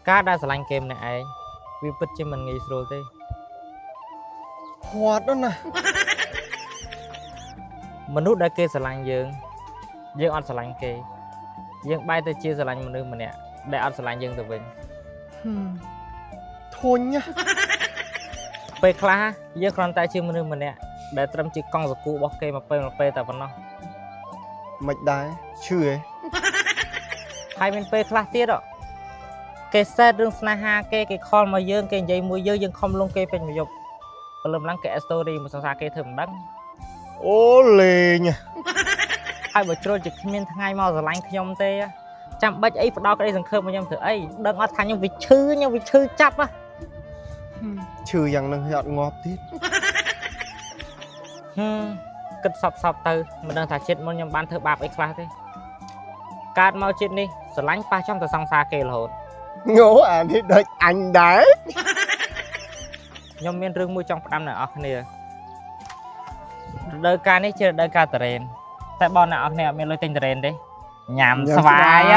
ការដែលស្រឡាញ់គេម្នាក់ឯងវាពិតជាមិនងាយស្រួលទេហត់đóណាមនុស្សដែលគេស្រឡាញ់យើងអត់ស្រឡាញ់គេយើងបែរទៅជាស្រឡាញ់មនុស្សម្នាក់ដែលអត់ស្រឡាញ់យើងទៅវិញធុញណាពេលខ្លះយើងគ្រាន់តែជាមនុស្សម្នាក់ដែលត្រឹមជាកង់សកូរបស់គេមកពេលតែប៉ុណ្ណោះមិនដែរឈឺហ៎ហើយមានពេលខ្លះទៀតគេសេតរឿងស្នេហាគេខលមកយើងគេនិយាយមួយយើងខំលងគេពេញមួយយប់ព្រលឹមឡើងគេអេស្តូរីមកសង្សារគេធ្វើមិនដឹងអូលេងហើយបើជ្រុលជាគ្មានថ្ងៃមកស្រឡាញ់ខ្ញុំទេចាំបាច់អីផ្ដោតក្តីសង្ឃឹមមកខ្ញុំធ្វើអីដឹងអត់ថាខ្ញុំវាឈឺចាប់ឈឺយ៉ាងនឹងឲ្យអត់ងាប់ទៀតគិតសពទៅមិនដឹងថាចិត្តមុនខ្ញុំបានធ្វើបាបអីខ្លះទេកើតមកជាតិនេះស្រឡាញ់ប៉ះចំទៅសង្សារគេរហូតងោអានេះដូចអញដែរខ្ញុំមានរឿងមួយចង់ផ្ដាំអ្នកនរគ្នារដូវកាលនេះជារដូវកាលតរ៉េនតែបងអ្នកនរគ្នាអត់មានលុយទិញតរ៉េនទេញ៉ាំស្វាយ